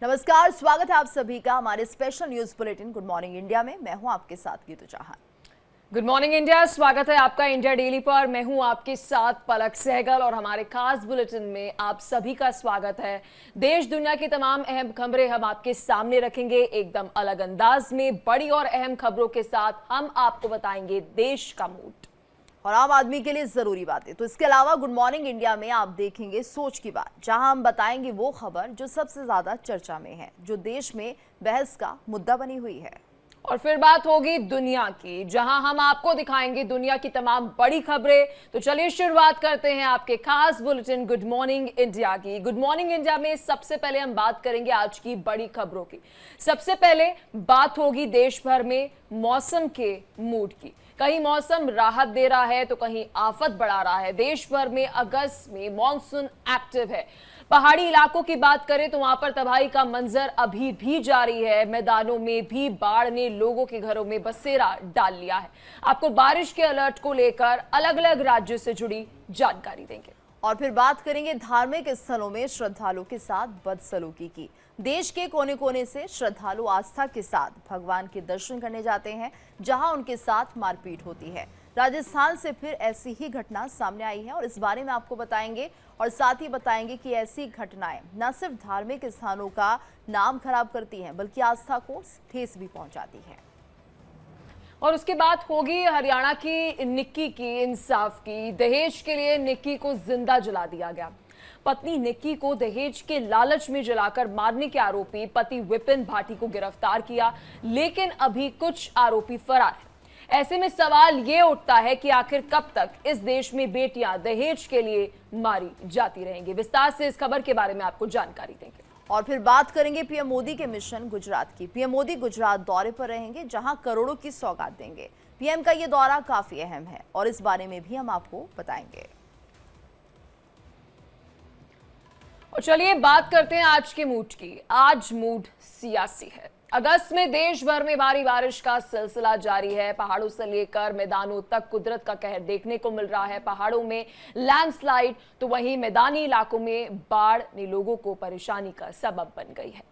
नमस्कार, स्वागत है आप सभी का हमारे special news bulletin good morning India में। मैं हूं आपके साथ Geetu Chauhan. Good morning India, स्वागत है आपका इंडिया डेली पर। मैं हूं आपके साथ पलक सहगल और हमारे खास बुलेटिन में आप सभी का स्वागत है। देश दुनिया की तमाम अहम खबरें हम आपके सामने रखेंगे एकदम अलग अंदाज में। बड़ी और अहम खबरों के साथ हम आपको बताएंगे देश का मूड और आम आदमी के लिए जरूरी बातें। तो इसके अलावा गुड मॉर्निंग इंडिया में आप देखेंगे सोच की बात, जहां हम बताएंगे वो खबर जो सबसे ज्यादा चर्चा में है, जो देश में बहस का मुद्दा बनी हुई है। और फिर बात होगी दुनिया की, जहां हम आपको दिखाएंगे दुनिया की तमाम बड़ी खबरें। तो चलिए शुरुआत करते हैं आपके खास बुलेटिन गुड मॉर्निंग इंडिया की। गुड मॉर्निंग इंडिया में सबसे पहले हम बात करेंगे आज की बड़ी खबरों की। सबसे पहले बात होगी देश भर में मौसम के मूड की। कहीं मौसम राहत दे रहा है तो कहीं आफत बढ़ा रहा है। देश भर में अगस्त में मॉनसून एक्टिव है। पहाड़ी इलाकों की बात करें तो वहां पर तबाही का मंजर अभी भी जारी है। मैदानों में भी बाढ़ ने लोगों के घरों में बसेरा डाल लिया है। आपको बारिश के अलर्ट को लेकर अलग अलग राज्यों से जुड़ी जानकारी देंगे। और फिर बात करेंगे धार्मिक स्थलों में श्रद्धालुओं के साथ बदसलूकी की। देश के कोने कोने से श्रद्धालु आस्था के साथ भगवान के दर्शन करने जाते हैं, जहां उनके साथ मारपीट होती है। राजस्थान से फिर ऐसी ही घटना सामने आई है और इस बारे में आपको बताएंगे और साथ ही बताएंगे कि ऐसी घटनाएं न सिर्फ धार्मिक स्थानों का नाम खराब करती हैं, बल्कि आस्था को ठेस भी पहुंचाती है। और उसके बाद होगी हरियाणा की निक्की की इंसाफ की। दहेज के लिए निक्की को जिंदा जला दिया गया। पत्नी निक्की को दहेज के लालच में जलाकर मारने के आरोपी पति विपिन भाटी को गिरफ्तार किया, लेकिन अभी कुछ आरोपी फरार हैं। ऐसे में सवाल ये उठता है कि आखिर कब तक इस देश में बेटियां दहेज के लिए मारी जाती रहेंगी। विस्तार से इस खबर के बारे में आपको जानकारी देंगे। और फिर बात करेंगे पीएम मोदी के मिशन गुजरात की। पीएम मोदी गुजरात दौरे पर रहेंगे, जहां करोड़ों की सौगात देंगे। पीएम का ये दौरा काफी अहम है और इस बारे में भी हम आपको बताएंगे। और चलिए बात करते हैं आज के मूड की। आज मूड सियासी है। अगस्त में देश भर में भारी बारिश का सिलसिला जारी है। पहाड़ों से लेकर मैदानों तक कुदरत का कहर देखने को मिल रहा है। पहाड़ों में लैंडस्लाइड तो वहीं मैदानी इलाकों में बाढ़ ने लोगों को परेशानी का सबब बन गई है।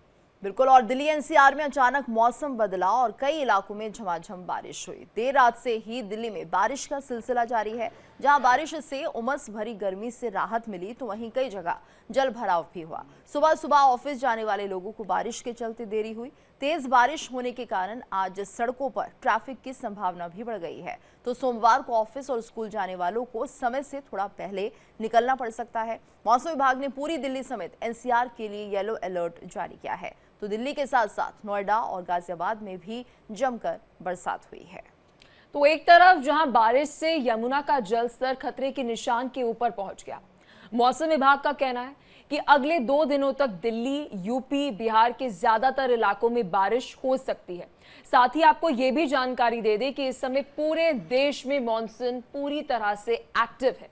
बिल्कुल। और दिल्ली एनसीआर में अचानक मौसम बदला और कई इलाकों में झमाझम बारिश हुई। देर रात से ही दिल्ली में बारिश का सिलसिला जारी है। जहां बारिश से उमस भरी गर्मी से राहत मिली, तो वहीं कई जगह जल भराव भी हुआ। सुबह सुबह ऑफिस जाने वाले लोगों को बारिश के चलते देरी हुई। तेज बारिश होने के कारण आज सड़कों पर ट्रैफिक की संभावना भी बढ़ गई है। तो सोमवार को ऑफिस और स्कूल जाने वालों को समय से थोड़ा पहले निकलना पड़ सकता है। मौसम विभाग ने पूरी दिल्ली समेत एनसीआर के लिए येलो अलर्ट जारी किया है। तो दिल्ली के साथ साथ नोएडा और गाजियाबाद में भी जमकर बरसात हुई है। तो एक तरफ जहां बारिश से यमुना का जलस्तर खतरे के निशान के ऊपर पहुंच गया, मौसम विभाग का कहना है कि अगले 2 दिनों तक दिल्ली, यूपी, बिहार के ज्यादातर इलाकों में बारिश हो सकती है। साथ ही आपको यह भी जानकारी दे दें कि इस समय पूरे देश में मॉनसून पूरी तरह से एक्टिव है।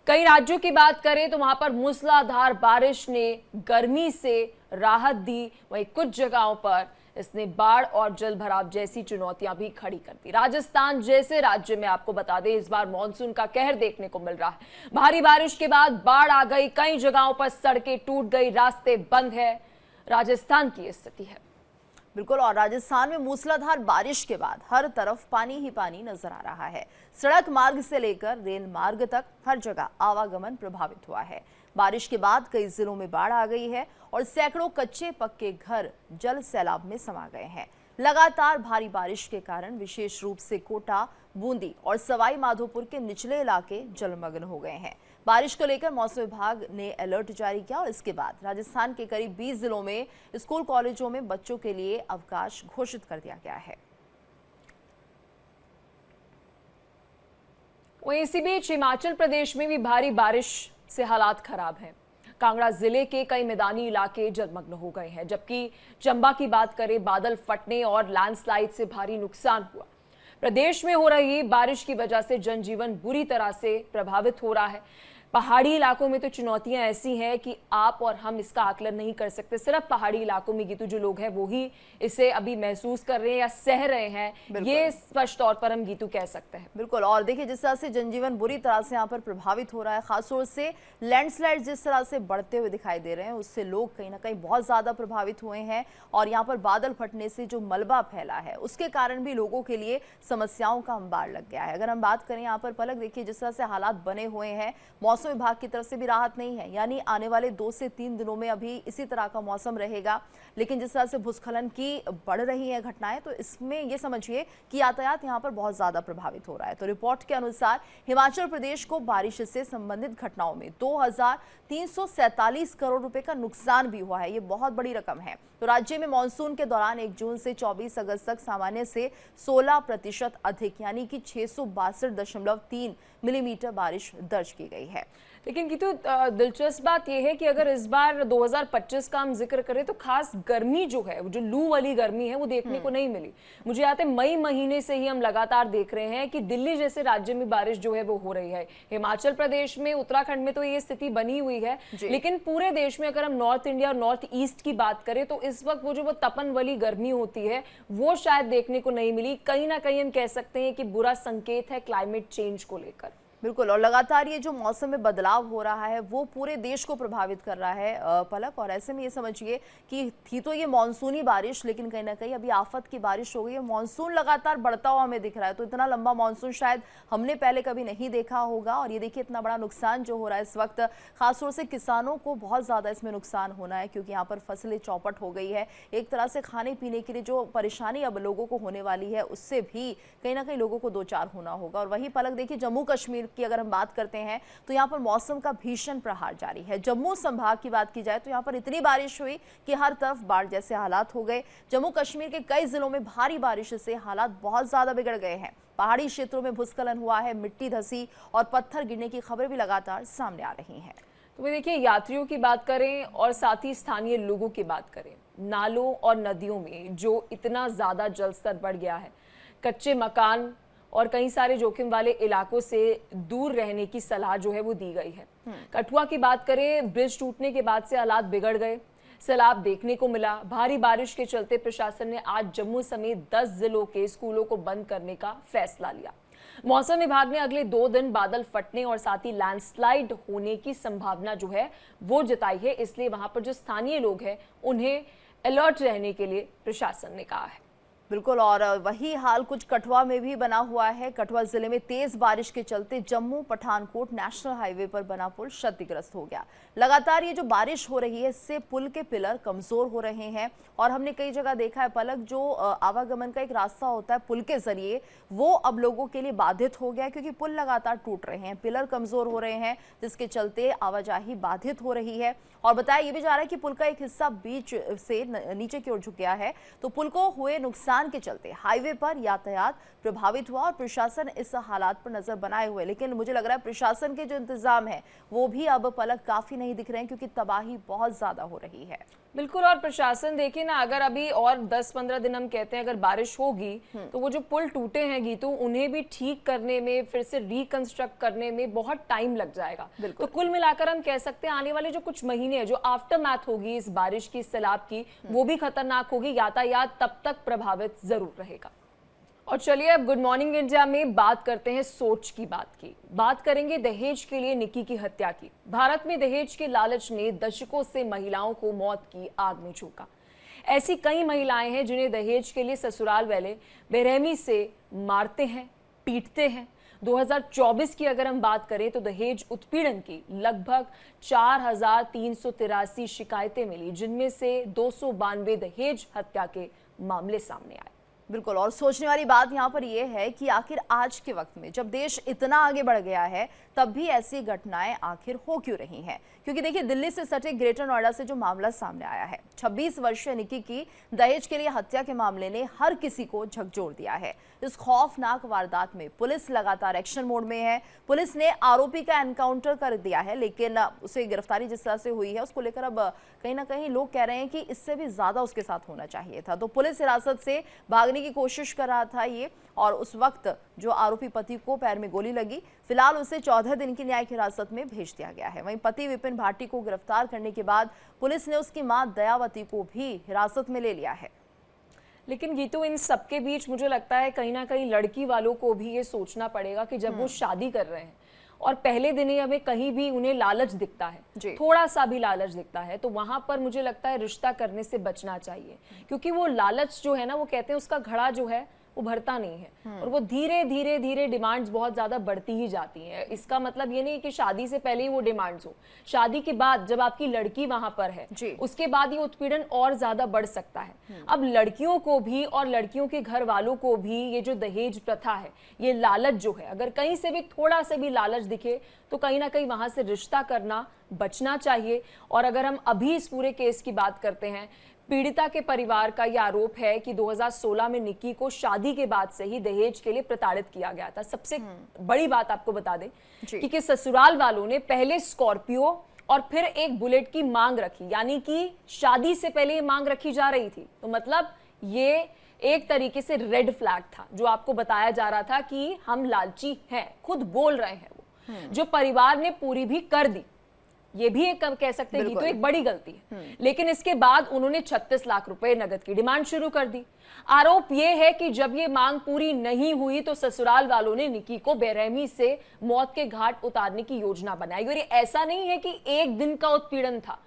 कई राज्यों की बात करें तो वहां पर मूसलाधार बारिश ने गर्मी से राहत दी, वहीं कुछ जगहों पर इसने बाढ़ और जल भराव जैसी चुनौतियां भी खड़ी कर दी। राजस्थान जैसे राज्य में आपको बता दें इस बार मॉनसून का कहर देखने को मिल रहा है। भारी बारिश के बाद बाढ़ आ गई, कई जगहों पर सड़कें टूट गई, रास्ते बंद है। राजस्थान की स्थिति है। बिल्कुल। और राजस्थान में मूसलाधार बारिश के बाद हर तरफ पानी ही पानी नजर आ रहा है। सड़क मार्ग से लेकर रेल मार्ग तक हर जगह आवागमन प्रभावित हुआ है। बारिश के बाद कई जिलों में बाढ़ आ गई है और सैकड़ों कच्चे पक्के घर जल सैलाब में समा गए हैं। लगातार भारी बारिश के कारण विशेष रूप से कोटा, बूंदी और सवाई माधोपुर के निचले इलाके जलमग्न हो गए हैं। बारिश को लेकर मौसम विभाग ने अलर्ट जारी किया और इसके बाद राजस्थान के करीब 20 जिलों में स्कूल कॉलेजों में बच्चों के लिए अवकाश घोषित कर दिया गया है। वहीं इसी बीच हिमाचल प्रदेश में भी भारी बारिश से हालात खराब हैं। कांगड़ा जिले के कई मैदानी इलाके जलमग्न हो गए हैं, जबकि चंबा की बात करें बादल फटने और लैंडस्लाइड से भारी नुकसान हुआ। प्रदेश में हो रही बारिश की वजह से जनजीवन बुरी तरह से प्रभावित हो रहा है। पहाड़ी इलाकों में तो चुनौतियां ऐसी हैं कि आप और हम इसका आकलन नहीं कर सकते। सिर्फ पहाड़ी इलाकों में गीतू जो लोग हैं वो ही इसे अभी महसूस कर रहे हैं या सह रहे हैं, ये स्पष्ट तौर पर हम गीतू कह सकते हैं। बिल्कुल। और देखिए जिस तरह से जनजीवन बुरी तरह से यहाँ पर प्रभावित हो रहा है, खासतौर से लैंडस्लाइड जिस तरह से बढ़ते हुए दिखाई दे रहे हैं, उससे लोग कहीं ना कहीं बहुत ज्यादा प्रभावित हुए हैं। और यहाँ पर बादल फटने से जो मलबा फैला है उसके कारण भी लोगों के लिए समस्याओं का अंबार लग गया है। अगर हम बात करें यहाँ पर पलक, देखिए जिस तरह से हालात बने हुए हैं, मौसम विभाग की तरफ से भी राहत नहीं है, यानी आने वाले 2 से 3 दिनों में अभी इसी तरह का मौसम रहेगा। लेकिन जिस तरह से भूस्खलन की बढ़ रही है घटनाएं, तो इसमें ये समझिए कि यातायात यहाँ पर बहुत ज्यादा प्रभावित हो रहा है। तो रिपोर्ट के अनुसार हिमाचल प्रदेश को बारिश से संबंधित घटनाओं में 2347 करोड़ रुपए का नुकसान भी हुआ है। ये बहुत बड़ी रकम है। तो राज्य में मानसून के दौरान 1 जून से 24 अगस्त तक सामान्य से 16% अधिक यानी कि 662.3 मिलीमीटर बारिश दर्ज की गई है। लेकिन कितु दिलचस्प बात यह है कि अगर इस बार 2025 का हम जिक्र करें तो खास गर्मी जो है, जो लू वाली गर्मी है, वो देखने को नहीं मिली। मुझे याद है मई महीने से ही हम लगातार देख रहे हैं कि दिल्ली जैसे राज्य में बारिश जो है वो हो रही है। हिमाचल प्रदेश में, उत्तराखंड में तो ये स्थिति बनी हुई है, लेकिन पूरे देश में अगर हम नॉर्थ इंडिया और नॉर्थ ईस्ट की बात करें तो इस वक्त वो तपन वाली गर्मी होती है वो शायद देखने को नहीं मिली। कहीं ना कहीं हम कह सकते हैं कि बुरा संकेत है क्लाइमेट चेंज को लेकर। बिल्कुल। और लगातार ये जो मौसम में बदलाव हो रहा है वो पूरे देश को प्रभावित कर रहा है पलक। और ऐसे में ये समझिए कि थी तो ये मानसूनी बारिश, लेकिन कहीं ना कहीं अभी आफत की बारिश हो गई है। मानसून लगातार बढ़ता हुआ हमें दिख रहा है। तो इतना लंबा मानसून शायद हमने पहले कभी नहीं देखा होगा। और ये देखिए इतना बड़ा नुकसान जो हो रहा है इस वक्त, खासतौर से किसानों को बहुत ज्यादा इसमें नुकसान होना है, क्योंकि यहाँ पर फसलें चौपट हो गई है। एक तरह से खाने पीने के लिए जो परेशानी अब लोगों को होने वाली है उससे भी कहीं ना कहीं लोगों को 2-4 होना होगा। और वही पलक देखिए जम्मू कश्मीर की अगर हम बात करते हैं तो यहाँ पर मौसम का भीषण प्रहार जारी है। जम्मू संभाग की बात की जाए तो यहाँ पर इतनी बारिश हुई कि हर तरफ बाढ़ जैसे हालात हो गए। जम्मू कश्मीर के कई जिलों में भारी बारिश से हालात बहुत ज्यादा बिगड़ गए हैं। पहाड़ी क्षेत्रों में भूस्खलन हुआ है, मिट्टी धसी और पत्थर गिरने की खबरें भी लगातार सामने आ रही हैं। तो वे देखिए, यात्रियों की बात करें और साथ ही स्थानीय लोगों की बात करें, नालों और नदियों में जो इतना ज्यादा जलस्तर बढ़ गया है, कच्चे मकान और कई सारे जोखिम वाले इलाकों से दूर रहने की सलाह जो है वो दी गई है। कठुआ की बात करें, ब्रिज टूटने के बाद से हालात बिगड़ गए, सैलाब देखने को मिला। भारी बारिश के चलते प्रशासन ने आज जम्मू समेत 10 जिलों के स्कूलों को बंद करने का फैसला लिया। मौसम विभाग ने अगले 2 दिन बादल फटने और साथ ही लैंडस्लाइड होने की संभावना जो है वो जताई है। इसलिए वहां पर जो स्थानीय लोग हैं उन्हें अलर्ट रहने के लिए प्रशासन ने कहा है। बिल्कुल। और वही हाल कुछ कठुआ में भी बना हुआ है। कठुआ जिले में तेज बारिश के चलते जम्मू पठानकोट नेशनल हाईवे पर बना पुल क्षतिग्रस्त हो गया। लगातार ये जो बारिश हो रही है इससे पुल के पिलर कमजोर हो रहे हैं। और हमने कई जगह देखा है पलक, जो आवागमन का एक रास्ता होता है पुल के जरिए, वो अब लोगों के लिए बाधित हो गया, क्योंकि पुल लगातार टूट रहे हैं, पिलर कमजोर हो रहे हैं, जिसके चलते आवाजाही बाधित हो रही है। और बताया ये भी जा रहा है कि पुल का एक हिस्सा बीच से नीचे की ओर झुक गया है। तो पुल को हुए नुकसान के चलते हाईवे पर यातायात प्रभावित हुआ और प्रशासन इस हालात पर नजर बनाए हुए। लेकिन मुझे लग रहा है प्रशासन के जो इंतजाम है वो भी अब पलक काफी नहीं दिख रहे हैं, क्योंकि तबाही बहुत ज्यादा हो रही है। बिल्कुल। और प्रशासन देखिए ना, अगर अभी और 10-15 दिन हम कहते हैं अगर बारिश होगी तो वो जो पुल टूटे हैं गीतू, उन्हें भी ठीक करने में, फिर से रिकंस्ट्रक्ट करने में बहुत टाइम लग जाएगा। तो कुल मिलाकर हम कह सकते हैं आने वाले जो कुछ महीने हैं, जो आफ्टर मैथ होगी इस बारिश की, सैलाब की, वो भी खतरनाक होगी। यातायात तब तक प्रभावित जरूर रहेगा। और चलिए अब गुड मॉर्निंग इंडिया में बात करते हैं सोच की बात करेंगे दहेज के लिए निक्की की हत्या की। भारत में दहेज के लालच ने दशकों से महिलाओं को मौत की आग में झोंका। ऐसी कई महिलाएं हैं जिन्हें दहेज के लिए ससुराल वाले बेरहमी से मारते हैं, पीटते हैं। 2024 की अगर हम बात करें तो दहेज उत्पीड़न की लगभग 4383 शिकायतें मिली, जिनमें से 292 दहेज हत्या के मामले सामने आए। बिल्कुल। और सोचने वाली बात यहाँ पर यह है कि आखिर आज के वक्त में जब देश इतना आगे बढ़ गया है तब भी ऐसी घटनाएं आखिर हो क्यों रही हैं? क्योंकि देखिए दिल्ली से सटे ग्रेटर नोएडा से जो मामला सामने आया है, 26 वर्षीय निक्की की दहेज के लिए हत्या के मामले ने हर किसी को झकझोर दिया है। इस खौफनाक वारदात में पुलिस लगातार एक्शन मोड में है। पुलिस ने आरोपी का एनकाउंटर कर दिया है, लेकिन उसे गिरफ्तारी जिस तरह से हुई है उसको लेकर अब कहीं ना कहीं लोग कह रहे हैं कि इससे भी ज्यादा उसके साथ होना चाहिए था। तो पुलिस हिरासत से भागने की की कोशिश कर रहा था ये, और उस वक्त जो आरोपी पति को पैर में गोली लगी। फिलहाल उसे 14 दिन की न्यायिक हिरासत में भेज दिया गया है। वहीं पति विपिन भाटी को गिरफ्तार करने के बाद पुलिस ने उसकी मां दयावती को भी हिरासत में ले लिया है। लेकिन गीतू, इन सबके बीच मुझे लगता है कहीं ना कहीं लड़की वालों को भी ये सोचना पड़ेगा कि जब वो शादी कर रहे हैं और पहले दिन ही हमें कहीं भी उन्हें लालच दिखता है, थोड़ा सा भी लालच दिखता है, तो वहां पर मुझे लगता है रिश्ता करने से बचना चाहिए। क्योंकि वो लालच जो है ना, वो कहते हैं उसका घड़ा जो है वो भरता नहीं है और वो धीरे धीरे धीरे डिमांड्स बहुत ज्यादा बढ़ती ही जाती हैं। इसका मतलब ये नहीं कि शादी से पहले ही वो डिमांड्स हो, शादी के बाद जब आपकी लड़की वहां पर है उसके बाद ये उत्पीड़न और ज्यादा बढ़ सकता है। अब लड़कियों को भी और लड़कियों के घर वालों को भी ये जो दहेज प्रथा है, ये लालच जो है, अगर कहीं से भी थोड़ा से भी लालच दिखे तो कहीं ना कहीं वहां से रिश्ता करना बचना चाहिए। और अगर हम अभी इस पूरे केस की बात करते हैं, पीड़िता के परिवार का यह आरोप है कि 2016 में निक्की को शादी के बाद से ही दहेज के लिए प्रताड़ित किया गया था। सबसे बड़ी बात आपको बता दें कि ससुराल वालों ने पहले स्कॉर्पियो और फिर एक बुलेट की मांग रखी, यानी कि शादी से पहले ये मांग रखी जा रही थी। तो मतलब ये एक तरीके से रेड फ्लैग था जो आपको बताया जा रहा था कि हम लालची हैं, खुद बोल रहे हैं वो, जो परिवार ने पूरी भी कर दी। ये भी एक कह सकते हैं कि तो एक बड़ी गलती है। लेकिन इसके बाद उन्होंने 36 लाख रुपए नगद की डिमांड शुरू कर दी। आरोप यह है कि जब ये मांग पूरी नहीं हुई तो ससुराल वालों ने निक्की को बेरहमी से मौत के घाट उतारने की योजना बनाई। और ये ऐसा नहीं है कि एक दिन का उत्पीड़न था,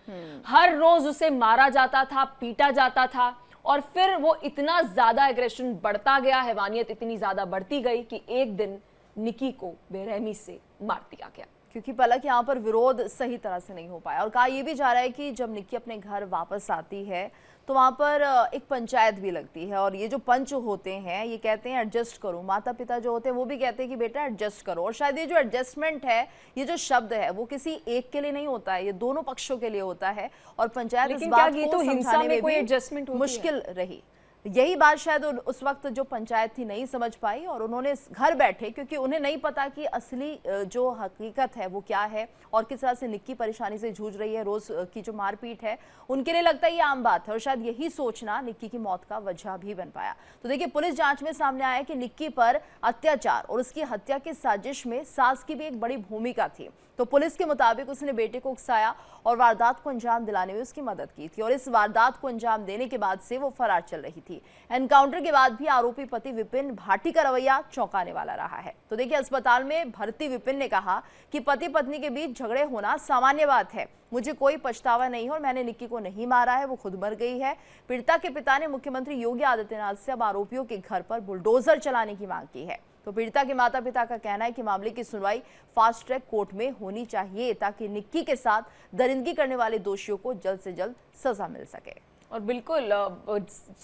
हर रोज उसे मारा जाता था, पीटा जाता था और फिर वो इतना ज्यादा एग्रेशन बढ़ता गया, हैवानियत इतनी ज्यादा बढ़ती गई कि एक दिन निक्की को बेरहमी से मार दिया गया। क्योंकि पलक यहाँ पर विरोध सही तरह से नहीं हो पाया। और कहा यह भी जा रहा है कि जब निक्की अपने घर वापस आती है तो वहाँ पर एक पंचायत भी लगती है और ये जो पंच होते हैं ये कहते हैं एडजस्ट करो। माता पिता जो होते हैं वो भी कहते हैं कि बेटा एडजस्ट करो। और शायद ये जो एडजस्टमेंट है, ये जो शब्द है, वो किसी एक के लिए नहीं होता है, ये दोनों पक्षों के लिए होता है। और पंचायत इस बात को समझाने में भी मुश्किल रही। यही बात शायद उस वक्त जो पंचायत थी नहीं समझ पाई और उन्होंने घर बैठे, क्योंकि उन्हें नहीं पता कि असली जो हकीकत है वो क्या है और किस तरह से निक्की परेशानी से जूझ रही है। रोज की जो मारपीट है उनके लिए लगता है ये आम बात है और शायद यही सोचना निक्की की मौत का वजह भी बन पाया। तो देखिए, पुलिस जांच में सामने आया कि निक्की पर अत्याचार और उसकी हत्या की साजिश में सास की भी एक बड़ी भूमिका थी। तो पुलिस के मुताबिक उसने बेटे को उकसाया और वारदात को अंजाम दिलाने में उसकी मदद की थी और इस वारदात को अंजाम देने के बाद से वो फरार चल रही थी। एनकाउंटर के बाद भी आरोपी पति विपिन भाटी का रवैया चौंकाने वाला रहा है। तो देखिए, अस्पताल में भर्ती विपिन ने कहा कि पति पत्नी के बीच झगड़े होना सामान्य बात है, मुझे कोई पछतावा नहीं और मैंने निक्की को नहीं मारा है, वो खुद मर गई है। पीड़िता के पिता ने मुख्यमंत्री योगी आदित्यनाथ से अब आरोपियों के घर पर बुलडोजर चलाने की मांग की है। तो पीड़िता के माता पिता का कहना है कि मामले की सुनवाई फास्ट ट्रैक कोर्ट में होनी चाहिए ताकि निक्की के साथ दरिंदगी करने वाले दोषियों को जल्द से जल्द सजा मिल सके। और बिल्कुल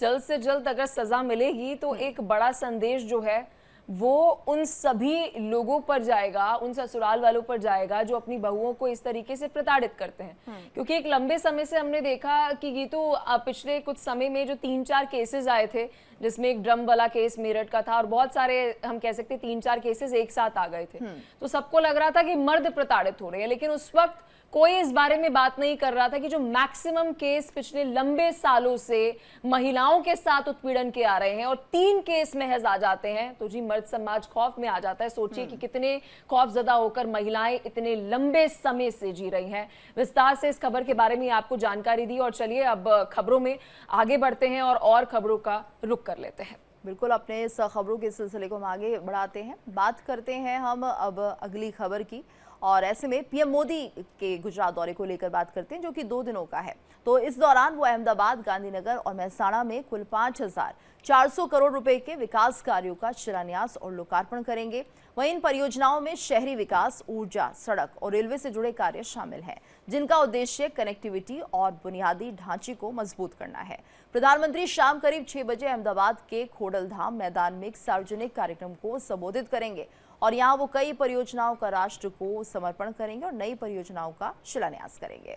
जल्द से जल्द अगर सजा मिलेगी तो एक बड़ा संदेश जो है वो उन सभी लोगों पर जाएगा, उन ससुराल वालों पर जाएगा जो अपनी बहुओं को इस तरीके से प्रताड़ित करते हैं। क्योंकि एक लंबे समय से हमने देखा कि गीतू पिछले कुछ समय में जो 3-4 केसेस आए थे, जिसमें एक ड्रम वाला केस मेरठ का था और बहुत सारे हम कह सकते 3-4 केसेस एक साथ आ गए थे, तो सबको लग रहा था कि मर्द प्रताड़ित हो रहे हैं। लेकिन उस वक्त कोई इस बारे में बात नहीं कर रहा था कि जो मैक्सिमम केस पिछले लंबे सालों से महिलाओं के साथ उत्पीड़न के आ रहे हैं और 3 केस महज आ जाते हैं, तो जी मर्द समाज खौफ में आ जाता है। सोचिए कि कितने खौफजदा होकर महिलाएं इतने लंबे समय से जी रही हैं। विस्तार से इस खबर के बारे में आपको जानकारी दी और चलिए अब खबरों में आगे बढ़ते हैं और खबरों का रुख कर लेते हैं। बिल्कुल, अपने इस खबरों के सिलसिले को हम आगे बढ़ाते हैं। बात करते हैं हम अब अगली खबर की और ऐसे में पीएम मोदी के गुजरात दौरे को लेकर बात करते हैं जो कि 2 दिनों का है। तो इस दौरान वो अहमदाबाद, गांधीनगर और महसाणा में कुल 5,400 करोड़ रुपए के विकास कार्यों का शिलान्यास और लोकार्पण करेंगे। वहीं इन परियोजनाओं में शहरी विकास, ऊर्जा, सड़क और रेलवे से जुड़े कार्य शामिल हैं, जिनका उद्देश्य कनेक्टिविटी और बुनियादी ढांचे को मजबूत करना है। प्रधानमंत्री शाम करीब 6 बजे अहमदाबाद के खोडलधाम मैदान में एक सार्वजनिक कार्यक्रम को संबोधित करेंगे और यहाँ वो कई परियोजनाओं का राष्ट्र को समर्पण करेंगे और नई परियोजनाओं का शिलान्यास करेंगे।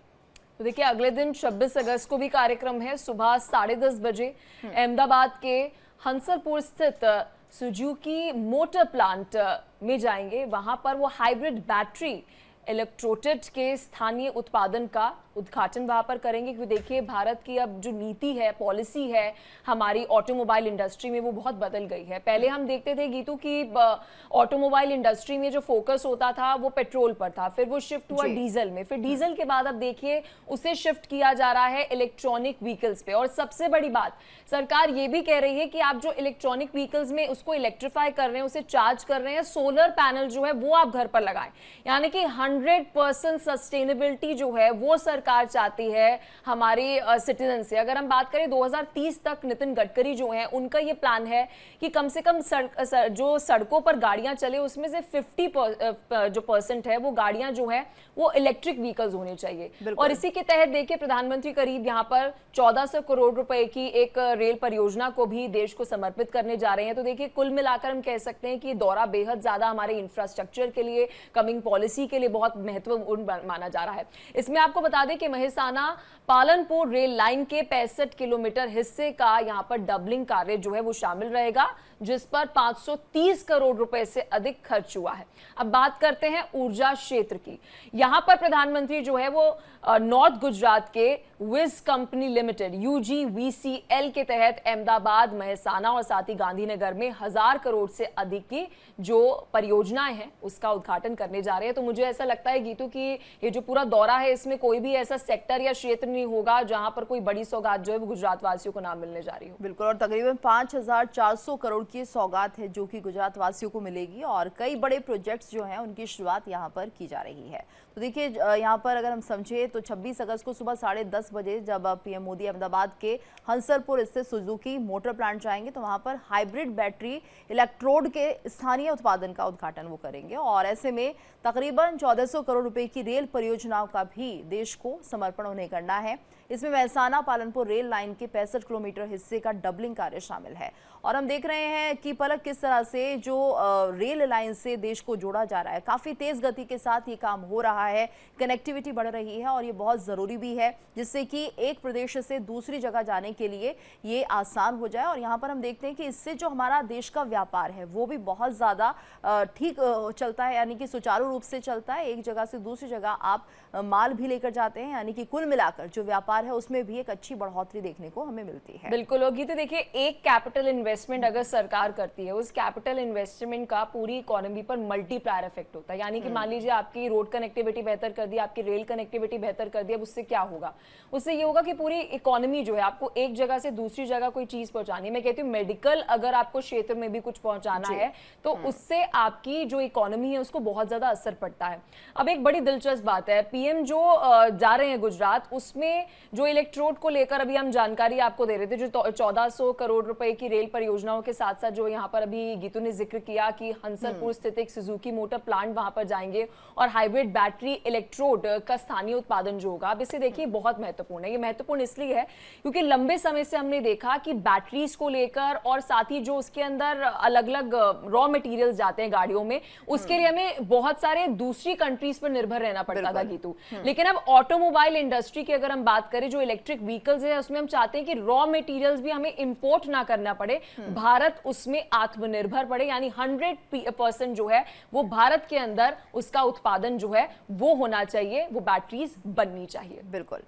तो देखिए, अगले दिन 26 अगस्त को भी कार्यक्रम है। सुबह 10:30 बजे अहमदाबाद के हंसरपुर स्थित सुजुकी मोटर प्लांट में जाएंगे। वहां पर वो हाइब्रिड बैटरी इलेक्ट्रोटेट के स्थानीय उत्पादन का उद्घाटन वहां पर करेंगे, क्योंकि देखिए भारत की अब जो नीति है, पॉलिसी है हमारी ऑटोमोबाइल इंडस्ट्री में, वो बहुत बदल गई है। पहले हम देखते थे गीतू की ऑटोमोबाइल इंडस्ट्री में जो फोकस होता था वो पेट्रोल पर था, फिर वो शिफ्ट हुआ डीजल में, फिर डीजल के बाद अब देखिए उसे शिफ्ट किया जा रहा है इलेक्ट्रॉनिक व्हीकल्स पे। और सबसे बड़ी बात, सरकार ये भी कह रही है कि आप जो इलेक्ट्रॉनिक व्हीकल्स में उसको इलेक्ट्रीफाई कर रहे हैं, उसे चार्ज कर रहे हैं, सोलर पैनल जो है वो आप घर पर लगाएं, यानी कि 100% सस्टेनेबिलिटी जो है वो सरकार चाहती है हमारे सिटीजन से। अगर हम बात करें 2030 तक, नितिन गडकरी जो है उनका ये प्लान है कि कम से कम जो सड़कों पर गाड़ियां चले उसमें से 50% है वो गाड़ियां जो है वो इलेक्ट्रिक व्हीकल्स होने चाहिए। और इसी के तहत देखिए प्रधानमंत्री करीब यहां पर 1400 करोड़ रुपए की एक रेल परियोजना को भी देश को समर्पित करने जा रहे हैं। तो देखिए कुल मिलाकर हम कह सकते हैं कि दौरा बेहद ज्यादा हमारे इंफ्रास्ट्रक्चर के लिए, कमिंग पॉलिसी के लिए बहुत महत्वपूर्ण माना जा रहा है। इसमें आपको बता दें कि मेहसाना पालनपुर रेल लाइन के 65 किलोमीटर हिस्से का यहां पर डबलिंग कार्य जो है वो शामिल रहेगा, जिस पर 530 करोड़ रुपए से अधिक खर्च हुआ है। अब बात करते हैं ऊर्जा क्षेत्र की। यहां पर प्रधानमंत्री जो है वो नॉर्थ गुजरात के विज कंपनी लिमिटेड UGVCL के तहत अहमदाबाद, मेहसाना और साथ ही गांधीनगर में 1000 करोड़ से अधिक की जो परियोजनाएं हैं उसका उद्घाटन करने जा रहे हैं। तो मुझे ऐसा लगता है गीतू कि ये जो पूरा दौरा है इसमें कोई भी ऐसा सेक्टर या क्षेत्र नहीं होगा जहां पर कोई बड़ी सौगात जो है वो गुजरात वासियों को ना मिलने जा रही हो। बिल्कुल, और तकरीबन 5400 करोड़ की सौगात है जो कि गुजरात वासियों को मिलेगी, और कई बड़े प्रोजेक्ट्स जो हैं उनकी शुरुआत यहाँ पर की जा रही है। तो देखिए यहाँ पर अगर हम समझे तो 26 अगस्त को सुबह 10:30 बजे जब पीएम मोदी अहमदाबाद के हंसरपुर स्थित सुजुकी मोटर प्लांट जाएंगे तो वहाँ पर हाइब्रिड बैटरी इलेक्ट्रोड के स्थानीय उत्पादन का उद्घाटन वो करेंगे। और ऐसे में तकरीबन 1400 करोड़ रुपए की रेल परियोजनाओं का भी देश को समर्पण उन्हें करना है। इसमें मेहसाना पालनपुर रेल लाइन के 65 किलोमीटर हिस्से का डबलिंग कार्य शामिल है। और हम देख रहे हैं कि पलक किस तरह से जो रेल लाइन से देश को जोड़ा जा रहा है, काफ़ी तेज़ गति के साथ ये काम हो रहा है, कनेक्टिविटी बढ़ रही है और ये बहुत ज़रूरी भी है, जिससे कि एक प्रदेश से दूसरी जगह जाने के लिए ये आसान हो जाए। और यहाँ पर हम देखते हैं कि इससे जो हमारा देश का व्यापार है वो भी बहुत ज़्यादा ठीक चलता है, यानी कि सुचारू रूप से चलता है। एक जगह से दूसरी जगह आप माल भी लेकर जाते हैं, यानी कि कुल मिलाकर जो व्यापार है उसमें भी एक अच्छी बढ़ोतरी देखने को हमें मिलती है। बिल्कुल होगी। तो देखिए एक कैपिटल इन्वेस्टमेंट अगर सरकार करती है, उस कैपिटल इन्वेस्टमेंट का पूरी इकोनॉमी पर मल्टीप्लायर इफेक्ट होता है। यानी कि मान लीजिए आपकी रोड कनेक्टिविटी बेहतर कर दी, आपकी रेल कनेक्टिविटी बेहतर कर दी, अब उससे क्या होगा? उससे ये होगा कि पूरी इकोनॉमी जो है, आपको एक जगह से दूसरी जगह कोई चीज पहुंचानी है, मैं कहती हूँ मेडिकल अगर आपको क्षेत्र में भी कुछ पहुंचाना है तो उससे आपकी जो इकोनॉमी है उसको बहुत ज्यादा असर पड़ता है। अब एक बड़ी दिलचस्प बात है, पीएम जो जा रहे हैं गुजरात, उसमें जो इलेक्ट्रोड को लेकर अभी हम जानकारी आपको दे रहे थे, जो 1400 करोड़ रुपए की रेल परियोजनाओं के साथ साथ जो यहाँ पर अभी गीतू ने जिक्र किया कि हंसरपुर स्थित एक सुजुकी मोटर प्लांट वहां पर जाएंगे और हाइब्रिड बैटरी इलेक्ट्रोड का स्थानीय उत्पादन जो होगा। अब इसे देखिए बहुत महत्वपूर्ण है। ये महत्वपूर्ण इसलिए है क्योंकि लंबे समय से हमने देखा कि बैटरीज को लेकर और साथ ही जो उसके अंदर अलग अलग रॉ मटेरियल्स जाते हैं गाड़ियों में, उसके लिए हमें बहुत सारे दूसरी कंट्रीज पर निर्भर रहना पड़ता था गीतू। लेकिन अब ऑटोमोबाइल इंडस्ट्री की अगर हम बात करें, जो इलेक्ट्रिक व्हीकल्स है उसमें हम चाहते हैं कि रॉ मटेरियल्स भी हमें इंपोर्ट ना करना पड़े, भारत उसमें आत्मनिर्भर पड़े, यानी 100% जो है वो भारत के अंदर उसका उत्पादन जो है वो होना चाहिए, वो बैटरीज बननी चाहिए। बिल्कुल।